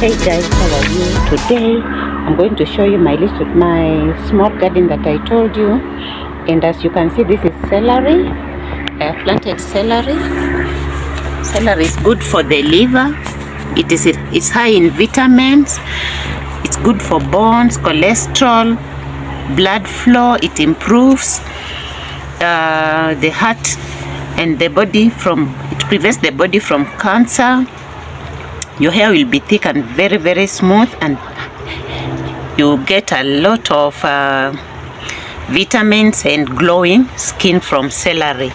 Hey guys, how are you? Today I'm going to show you my small garden that I told you. And as you can see, this is celery. I have planted celery. Celery is good for the liver. It's high in vitamins. It's good for bones, cholesterol, blood flow. It improves the heart and the body it prevents the body from cancer. Your hair will be thick and very, very smooth, and you get a lot of vitamins and glowing skin from celery.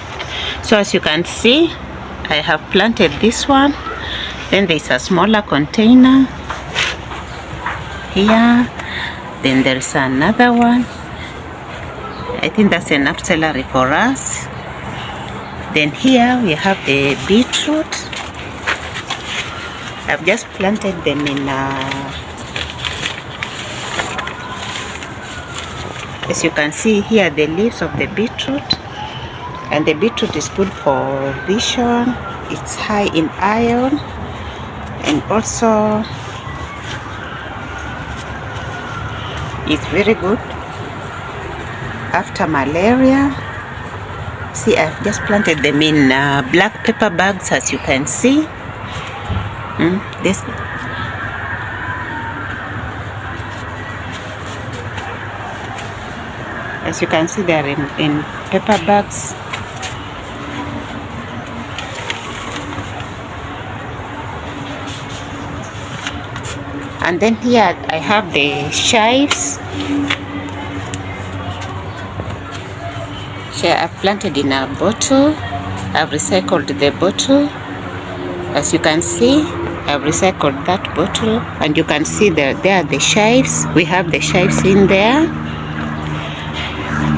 So as you can see, I have planted this one. Then there's a smaller container here. Then there's another one. I think that's enough celery for us. Then here we have a beetroot. I've just planted them in as you can see here, the leaves of the beetroot. And the beetroot is good for vision. It's high in iron, and also it's very good after malaria. See, I've just planted them in black paper bags, as you can see. As you can see, they are in paper bags. And then here I have the chives. I've planted in a bottle. I've recycled the bottle. As you can see, I've recycled that bottle, and you can see there are the chives. We have the chives in there.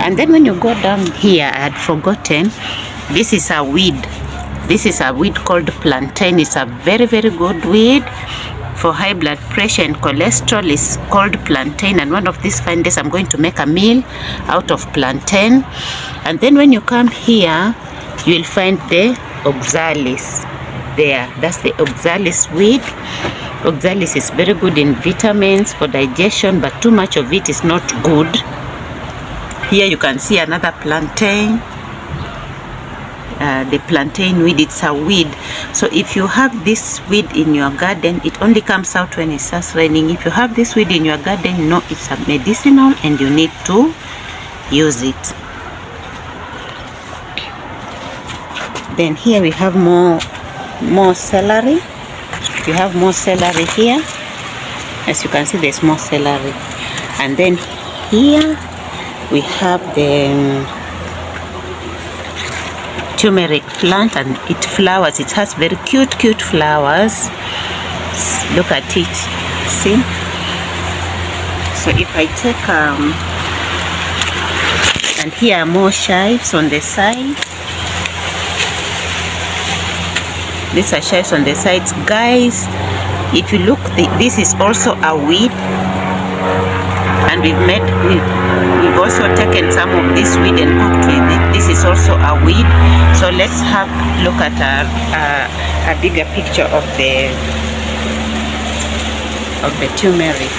And then when you go down here, I had forgotten, this is a weed. This is a weed called plantain. It's a very, very good weed for high blood pressure and cholesterol. Is called plantain, and one of these fine days I'm going to make a meal out of plantain. And then when you come here, you will find the oxalis there. That's the oxalis weed. Oxalis is very good in vitamins for digestion, but too much of it is not good. Here you can see another plantain. The plantain weed, it's a weed. So if you have this weed in your garden, it only comes out when it starts raining. If you have this weed in your garden, you know it's a medicinal and you need to use it. Then here we have more celery. We have more celery here. As you can see, there's more celery. And then here we have the turmeric plant, and it flowers. It has very cute flowers. Look at it. See? So if I take and here are more chives on the side. These are chives on the sides, guys. If you look, this is also a weed, and we've also taken some of this weed and cooked with it. This is also a weed. So let's have a look at a bigger picture of the turmeric.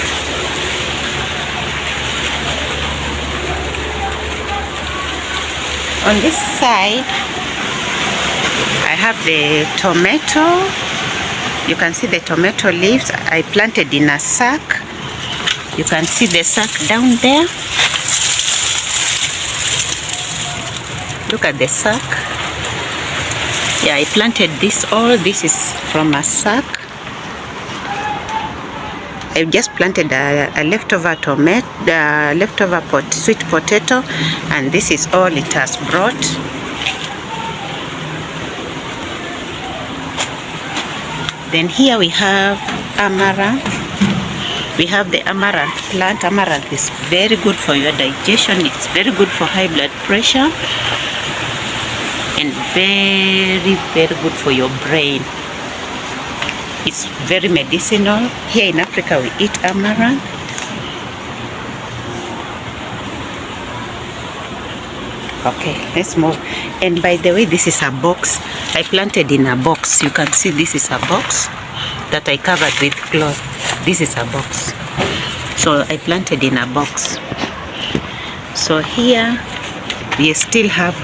On this side, I have the tomato. You can see the tomato leaves. I planted in a sack. You can see the sack down there. Look at the sack. Yeah, I planted this all. This is from a sack. I just planted a leftover tomato, leftover sweet potato, and this is all it has brought. Then here we have amaranth. We have the amaranth plant. Amaranth is very good for your digestion. It's very good for high blood pressure, and very, very good for your brain. It's very medicinal. Here in Africa, we eat amaranth. Okay, let's move. And by the way, this is a box. I planted in a box. You can see this is a box. that I covered with cloth. This is a box, so I planted in a box. So here we still have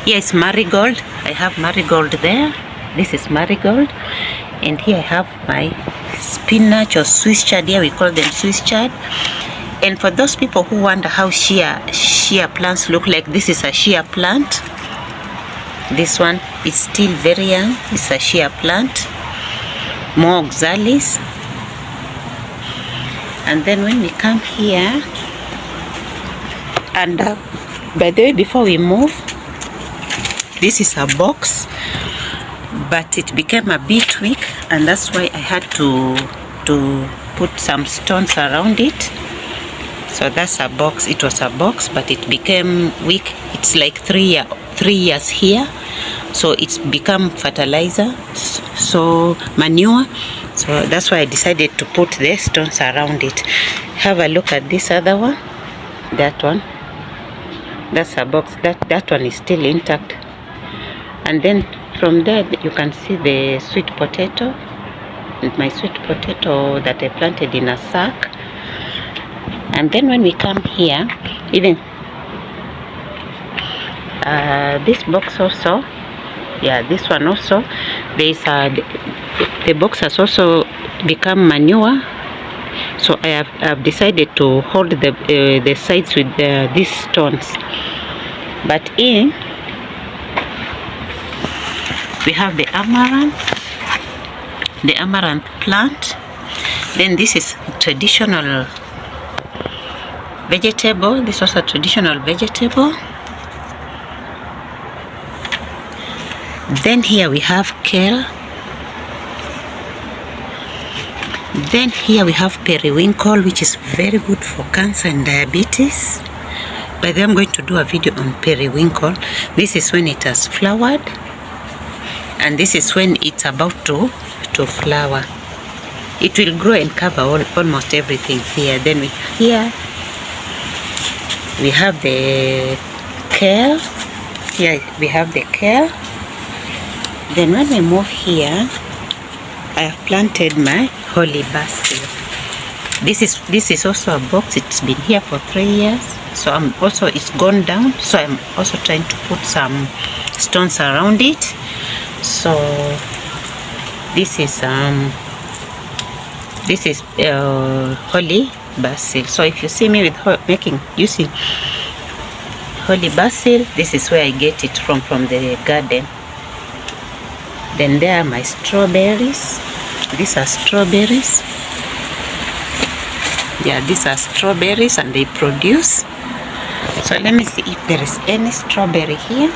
here is marigold. I have marigold there. This is marigold, and here I have my spinach or Swiss chard. Here we call them Swiss chard. And for those people who wonder how shea plants look like, this is a shea plant. This one is still very young. It's a shea plant, more oxalis. And then when we come here, and by the way, before we move, this is a box, but it became a bit weak, and that's why I had to put some stones around it. So that's a box. It was a box, but it became weak. It's like 3 years here, so it's become fertilizer, so manure. So that's why I decided to put the stones around it. Have a look at this other one. That one, that's a box. That one is still intact. And then from there you can see the sweet potato, my sweet potato that I planted in a sack. And then when we come here, even this box also, yeah, this one also, there is the box has also become manure. So I have decided to hold the sides with these stones. But in we have the amaranth plant. Then this is traditional vegetable. This was a traditional vegetable. Then here we have kale. Then here we have periwinkle, which is very good for cancer and diabetes. By the way, I'm going to do a video on periwinkle. This is when it has flowered, and this is when it's about to flower. It will grow and cover almost everything here. Then here we have the kale. Here we have the kale. Then when we move here, I have planted my holy basil. This is also a box. It's been here for 3 years. So it's gone down. So I'm also trying to put some stones around it. So this is holy basil. So if you see me with using holy basil, this is where I get it from the garden. Then there are my strawberries. These are strawberries. Yeah, these are strawberries, and they produce. So let me see if there is any strawberry here.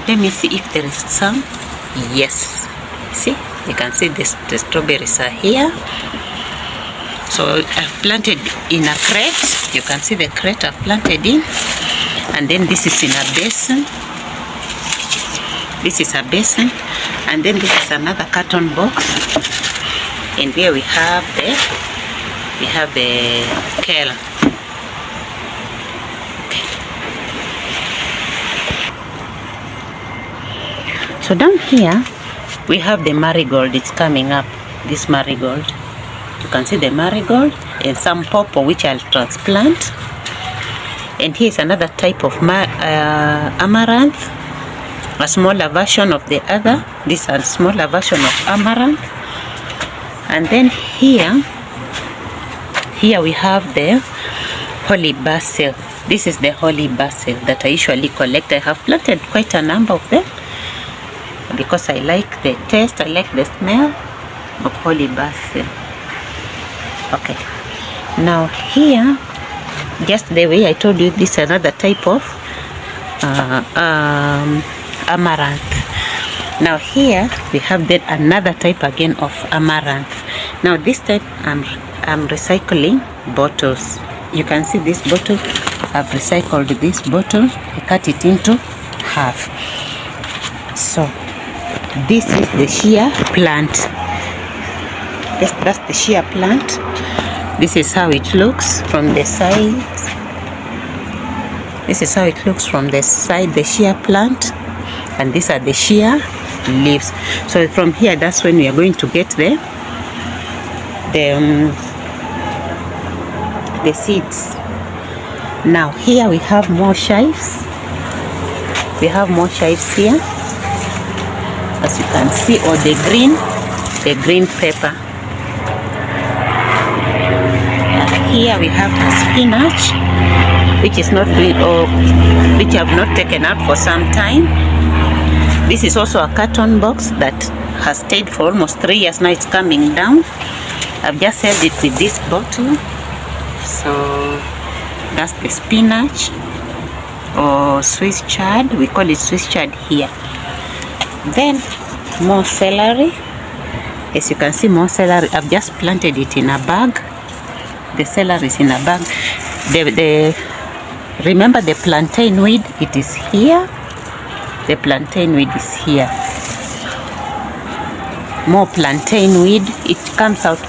Let me see if there is some. Yes, see, you can see the strawberries are here. So I've planted in a crate. You can see the crate I've planted in. And then this is in a basin. This is a basin. And then this is another carton box. And here we have the kale. Okay. So down here we have the marigold. It's coming up. This marigold. You can see the marigold and some purple which I'll transplant. And here's another type of amaranth, a smaller version of the other. This is a smaller version of amaranth. And then here we have the holy basil. This is the holy basil that I usually collect. I have planted quite a number of them because I like the taste, I like the smell of holy basil. Okay, now here, just the way I told you, this is another type of amaranth. Now here we have then another type again of amaranth. Now this type I'm recycling bottles. You can see this bottle. I've recycled this bottle. I cut it into half. So this is the shea plant. That's the shea plant. This is how it looks from the side. This is how it looks from the side, the shea plant. and these are the sheer leaves. So from here, that's when we are going to get the seeds. Now here we have more chives. We have more chives here, as you can see, or the green pepper. Here we have a spinach, which is not green, or which I have not taken out for some time. This is also a carton box that has stayed for almost 3 years now. It's coming down. I've just held it with this bottle. So that's the spinach, or Swiss chard. We call it Swiss chard here. Then more celery. As you can see, more celery. I've just planted it in a bag. The celery is in a bag. Remember the plantain weed? It is here. The plantain weed is here. More plantain weed. It comes out.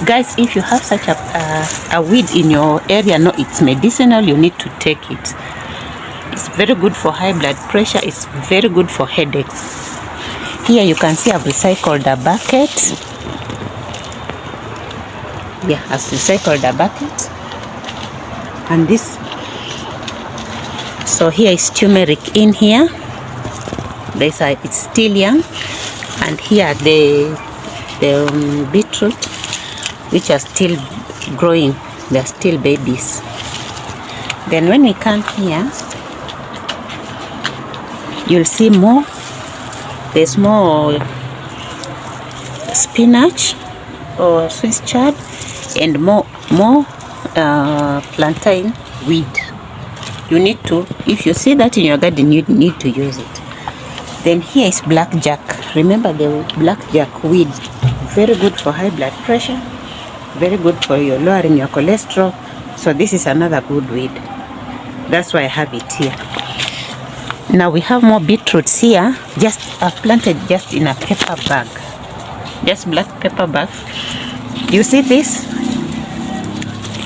Guys, if you have such a weed in your area, no, it's medicinal. You need to take it. It's very good for high blood pressure. It's very good for headaches. Here you can see I've recycled a bucket. Yeah, I've recycled a bucket. And this. So here is turmeric in here. It's still young. And here the beetroot, which are still growing. They're still babies. Then when we come here, you'll see more. There's more spinach or Swiss chard, and more plantain weed. You need to, if you see that in your garden, you need to use it. Then here is blackjack. Remember the blackjack weed. Very good for high blood pressure. Very good for your lowering your cholesterol. So this is another good weed. That's why I have it here. Now we have more beetroots here. I've planted just in a paper bag. Just black paper bag. You see this?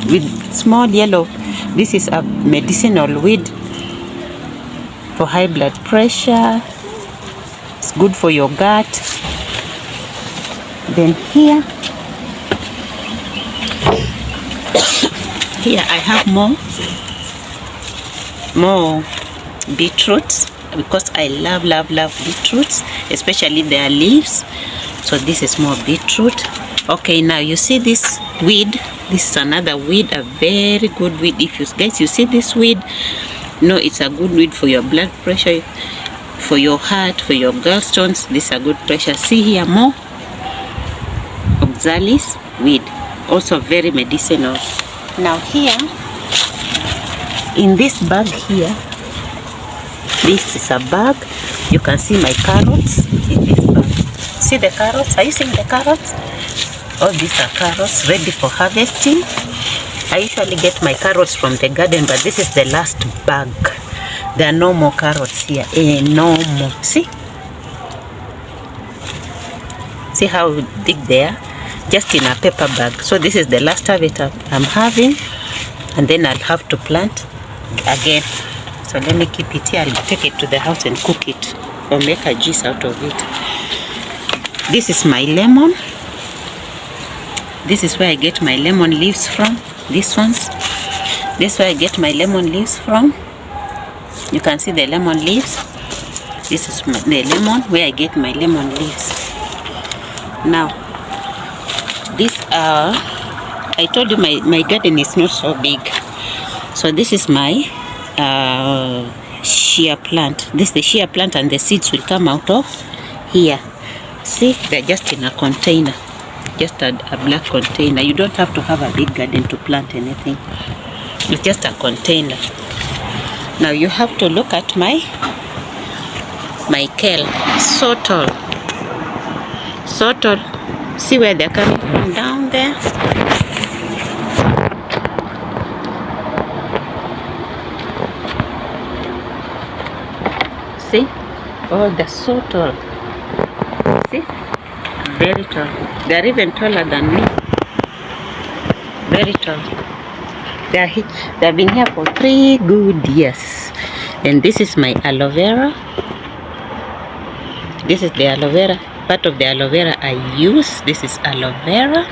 With small yellow. This is a medicinal weed for high blood pressure. It's good for your gut. Then here I have more beetroots, because I love beetroots, especially their leaves. So this is more beetroot. Okay, now you see this weed. This is another weed, a very good weed. If you guys, you see this weed, no, it's a good weed for your blood pressure, for your heart, for your gallstones. This is a good pressure. See here, more oxalis weed, also very medicinal. Now here in this bag here, this is a bag. You can see my carrots in this bag. See the carrots? Are you seeing the carrots? All these are carrots ready for harvesting. I usually get my carrots from the garden, but this is the last bag. There are no more carrots here. No more. See how big they are? Just in a paper bag. So this is the last harvest I'm having, and then I'll have to plant again. So let me keep it here. I'll take it to the house and cook it, or make a juice out of it. This is my lemon. This is where I get my lemon leaves from. These ones. This is where I get my lemon leaves from. You can see the lemon leaves. This is the lemon, where I get my lemon leaves. Now, these are, I told you my garden is not so big. So this is my shea plant. This is the shea plant, and the seeds will come out of here. See, they're just in a container. Just a black container. You don't have to have a big garden to plant anything. It's just a container. Now you have to look at my kale. So tall. So tall. See where they're coming from down there? See? Oh, they're so tall. See? Very tall. They're even taller than me. Very tall. They've been here for 3 good years. And this is my aloe vera. This is the aloe vera, part of the aloe vera I use. This is aloe vera.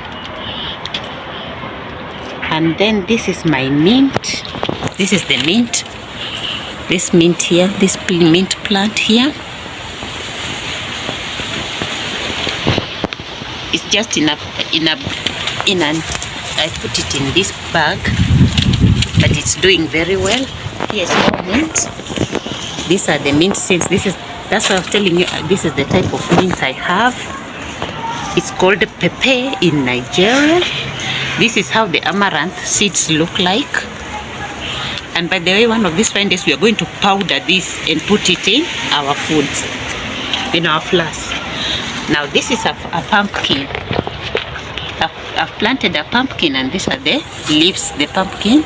And then this is my mint. This is the mint. This mint here, this mint plant here. It's just I put it in this bag, but it's doing very well. Here's more mint. These are the mint seeds. That's what I was telling you. This is the type of mint I have. It's called pepe in Nigeria. This is how the amaranth seeds look like. And by the way, one of these fine days we are going to powder this and put it in our foods, in our flask. Now this is a pumpkin. I've planted a pumpkin, and these are the leaves, the pumpkin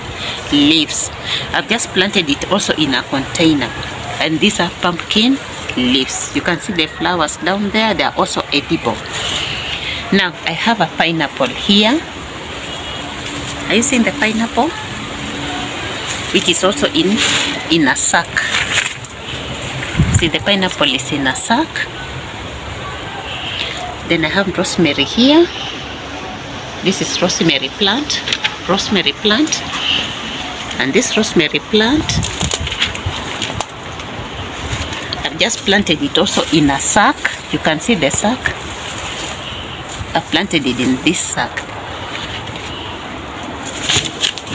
leaves. I've just planted it also in a container, and these are pumpkin leaves. You can see the flowers down there. They are also edible. Now I have a pineapple here. Are you seeing the pineapple? Which is also in a sack. See, the pineapple is in a sack. Then I have rosemary here. This is rosemary plant. Rosemary plant. And this rosemary plant, I've just planted it also in a sack. You can see the sack. I've planted it in this sack.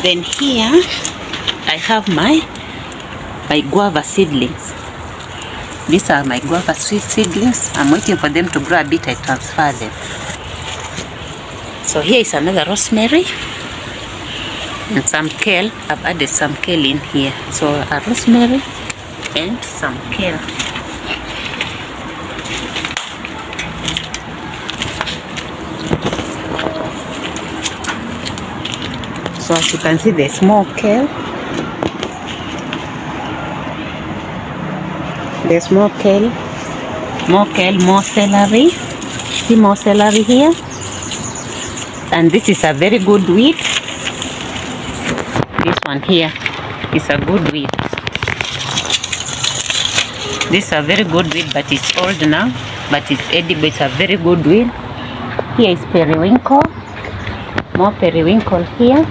Then here I have my guava seedlings. These are my guava seedlings. I'm waiting for them to grow a bit. I transfer them. So here is another rosemary and some kale. I've added some kale in here. So a rosemary and some kale. So as you can see, there's more kale. There's more kale, more celery. See, more celery here. And this is a very good weed. This one here is a good weed. This is a very good weed, but it's old now. But it's edible. It's a very good weed. Here is periwinkle. More periwinkle here.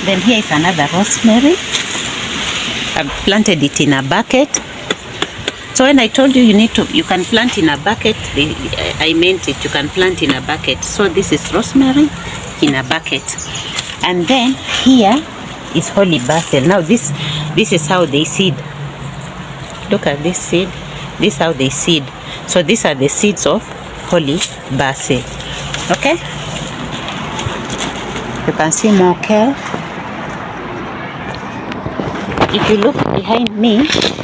Then here is another rosemary. I've planted it in a bucket. So when I told you you can plant in a bucket, I meant it. You can plant in a bucket. So this is rosemary in a bucket. And then here is holy basil. Now this is how they seed. Look at this seed. This is how they seed. So these are the seeds of holy basil. Okay? You can see more kale. If you look behind me,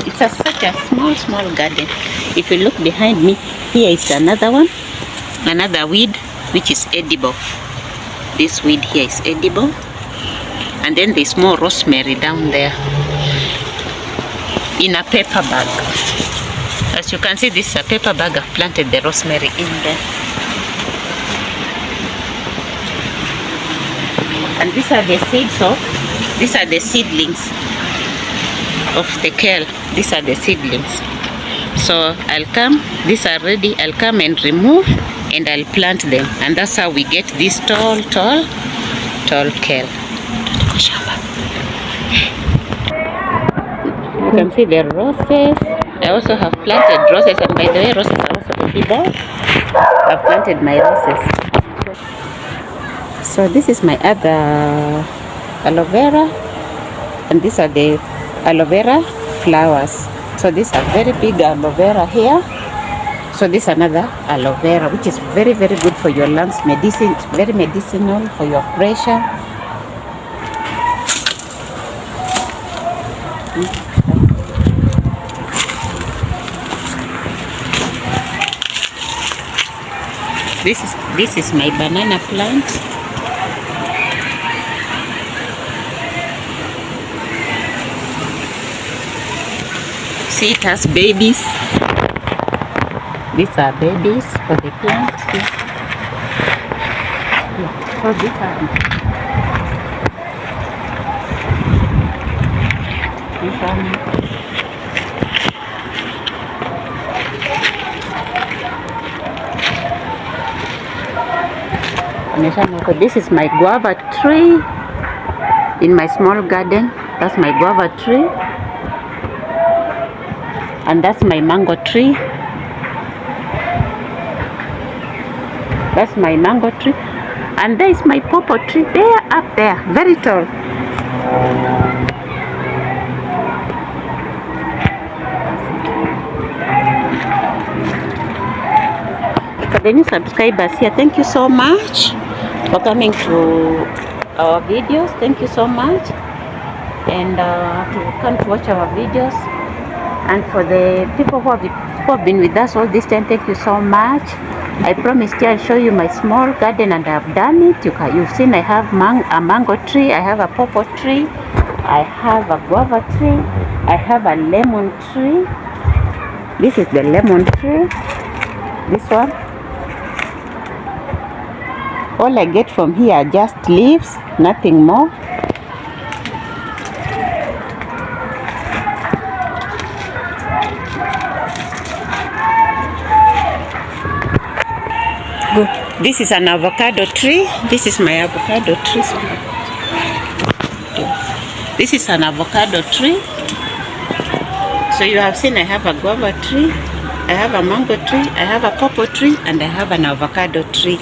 it's such a small garden. If you look behind me, here is another one, another weed which is edible. This weed here is edible. And then there's more rosemary down there in a paper bag. As you can see, this is a paper bag. I've planted the rosemary in there. And these are the seedlings of the kale. These are the seedlings. So I'll come, these are ready, I'll come and remove and I'll plant them. And that's how we get this tall kale. You can see the roses. I also have planted roses, and by the way, roses are also edible. I've planted my roses. So this is my other aloe vera, and these are the aloe vera flowers. So these are very big aloe vera here. So this is another aloe vera, which is very good for your lungs, medicine, very medicinal for your pressure. This is my banana plant. See, it has babies. These are babies for the plant. So this one. This is my guava tree in my small garden. That's my guava tree, and that's my mango tree. That's my mango tree, and there is my pawpaw tree there, up there, very tall. For the new subscribers here, thank you so much for coming to our videos. Thank you so much, and to come to watch our videos. And for the people who have been with us all this time, thank you so much. I promised you I'll show you my small garden, and I've done it. You've seen I have a mango tree, I have a pawpaw tree, I have a guava tree, I have a lemon tree. This is the lemon tree, this one. All I get from here are just leaves, nothing more. Good. This is an avocado tree. This is my avocado tree. This is an avocado tree. So you have seen I have a guava tree, I have a mango tree, I have a pawpaw tree, and I have an avocado tree.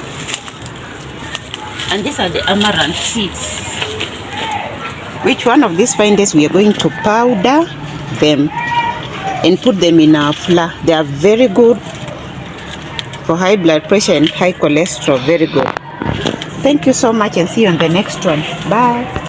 And these are the amaranth seeds. Which one of these fine days we are going to powder them and put them in our flour. They are very good for high blood pressure and high cholesterol. Very good. Thank you so much, and see you on the next one. Bye.